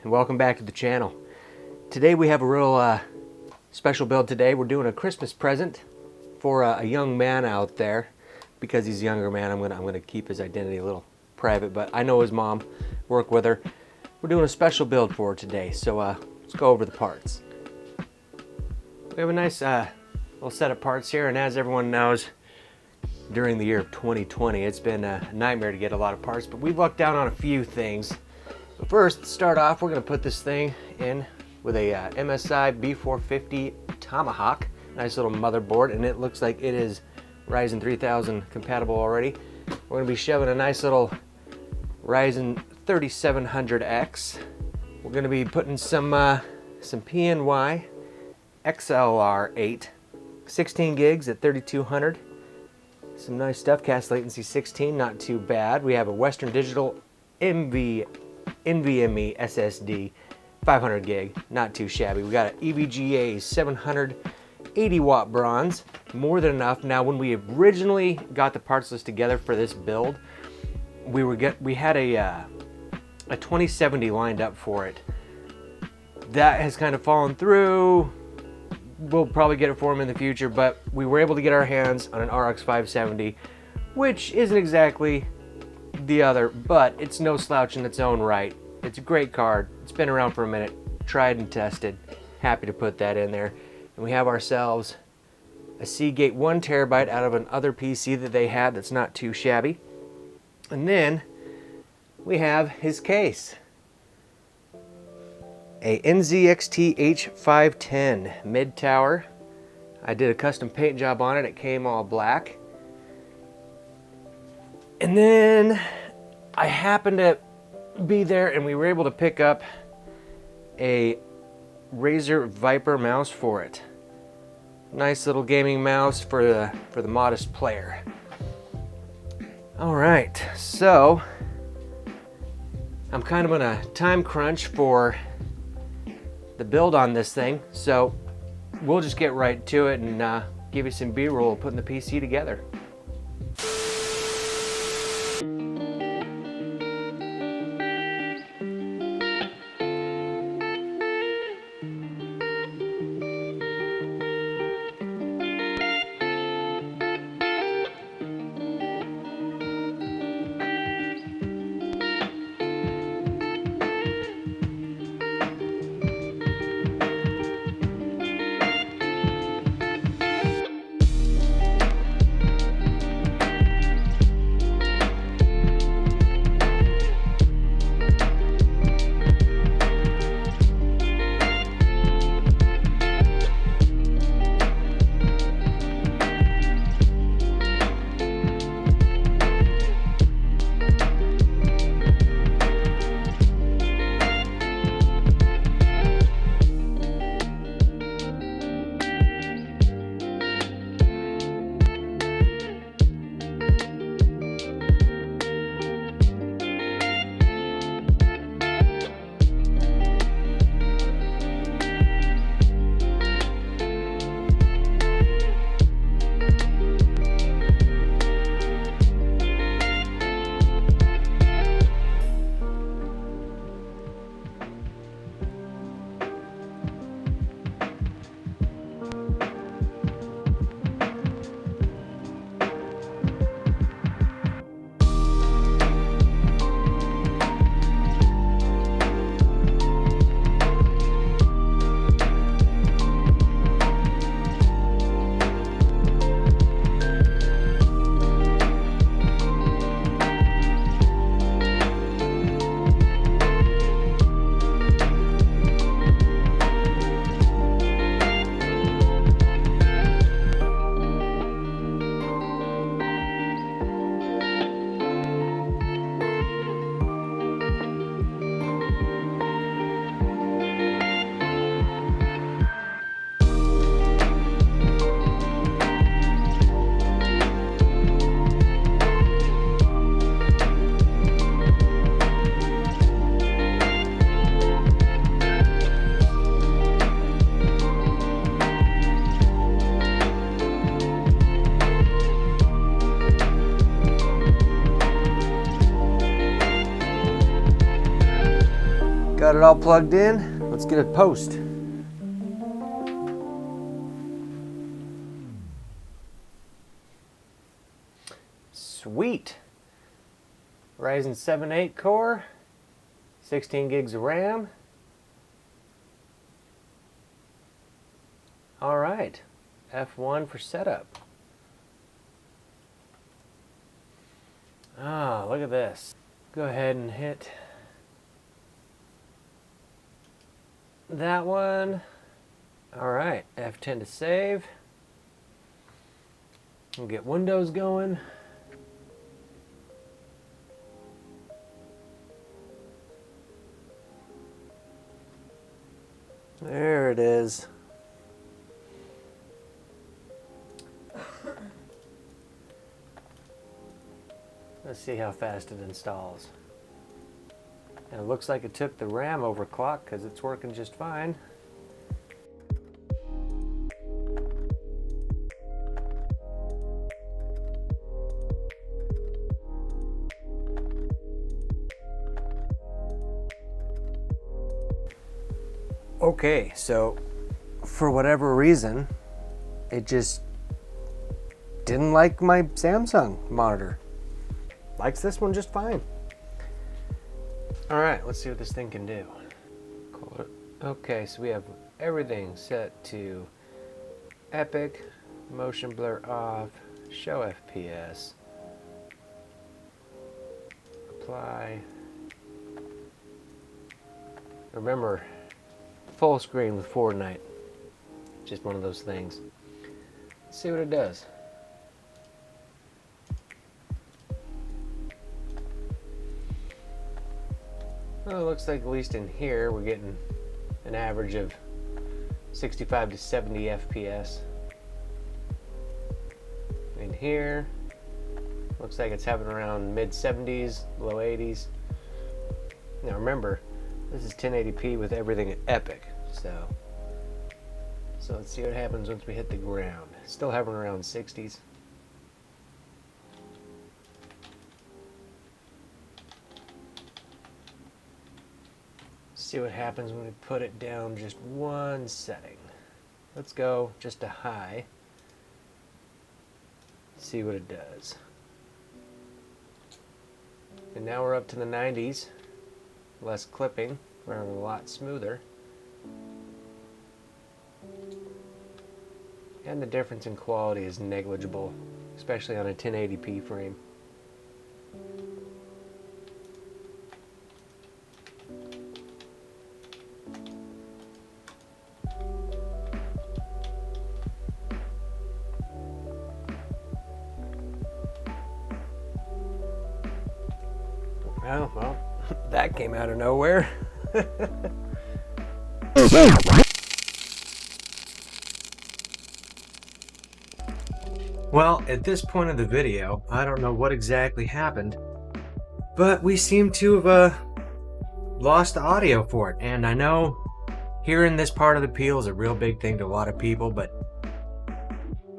and welcome back to the channel. Today we have a real special build today. We're doing a Christmas present for a young man out there. Because he's a younger man, I'm gonna keep his identity a little private, but I know his mom, work with her. We're doing a special build for her today, so let's go over the parts. We have a nice little set of parts here, and as everyone knows, during the year of 2020, it's been a nightmare to get a lot of parts, but we've lucked out on a few things. But first, to start off, we're gonna put this thing in with a MSI B450 Tomahawk. Nice little motherboard, and it looks like it is Ryzen 3000 compatible already. We're gonna be shoving a nice little Ryzen 3700X. We're gonna be putting some PNY XLR8, 16 gigs at 3200. Some nice stuff, cast latency 16, not too bad. We have a Western Digital NVMe SSD, 500 gig, not too shabby. We got an EVGA 780 watt bronze, more than enough. Now, when we originally got the parts list together for this build, we had a 2070 lined up for it. That has kind of fallen through. We'll probably get it for him in the future, but we were able to get our hands on an RX 570, which isn't exactly the other, but it's no slouch in its own right. It's a great card. It's been around for a minute, tried and tested. Happy to put that in there. And we have ourselves a Seagate 1 terabyte out of an other PC that they had that's not too shabby. And then we have his case. A NZXT H510 mid tower. I did a custom paint job on it. It came all black. And then I happened to be there and we were able to pick up a Razer Viper mouse for it. Nice little gaming mouse for the modest player. All right, so I'm kind of on a time crunch for the build on this thing, so we'll just get right to it and give you some B-roll putting the PC together. it all plugged in. Let's get a post. Sweet. Ryzen 7 8 core, 16 gigs of RAM. All right, F1 for setup. Ah, look at this. Go ahead and hit that one. All right, F10 to save. We'll get Windows going. There it is. Let's see how fast it installs. And it looks like it took the RAM overclock because it's working just fine. Okay, so for whatever reason, it just didn't like my Samsung monitor. Likes this one just fine. All right, let's see what this thing can do. Okay, so we have everything set to Epic, motion blur off, show FPS, apply. Remember, full screen with Fortnite. Just one of those things. Let's see what it does. Well, it looks like at least in here we're getting an average of 65 to 70 FPS. In here, looks like it's having around mid 70s, low 80s. Now remember, this is 1080p with everything at Epic, so let's see what happens once we hit the ground. Still having around 60s. See what happens when we put it down just one setting. Let's go just to high. See what it does. And now we're up to the 90s. Less clipping, running a lot smoother. And the difference in quality is negligible, especially on a 1080p frame. Well, that came out of nowhere. Well, at this point of the video, I don't know what exactly happened, but we seem to have lost the audio for it. And I know hearing this part of the peel is a real big thing to a lot of people, but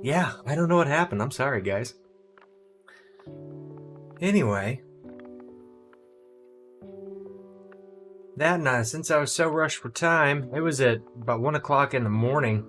yeah, I don't know what happened. I'm sorry, guys. Anyway, that night, since I was so rushed for time, it was at about 1 o'clock in the morning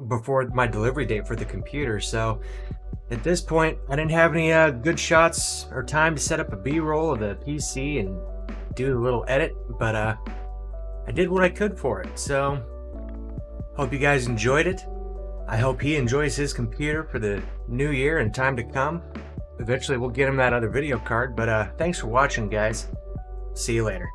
before my delivery date for the computer. So at this point, I didn't have any good shots or time to set up a B-roll of the PC and do a little edit, but I did what I could for it. So hope you guys enjoyed it. I hope he enjoys his computer for the new year and time to come. Eventually we'll get him that other video card, but thanks for watching, guys. See you later.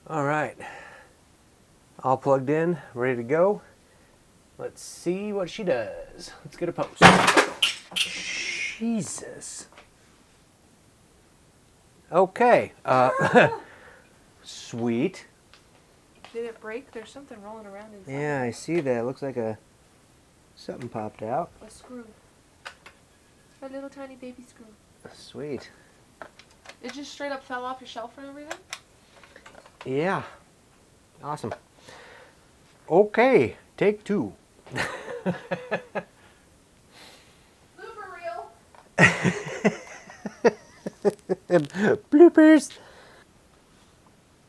All right, all plugged in, ready to go. Let's see what she does. Let's get a post. Jesus. Okay, sweet. Did it break? There's something rolling around inside. Yeah, I see that. It looks like something popped out. A screw. A little tiny baby screw. Sweet. It just straight up fell off your shelf and everything? Yeah. Awesome. Okay, take 2. Blooper reel. Bloopers.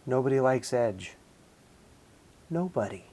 Nobody likes Edge. Nobody.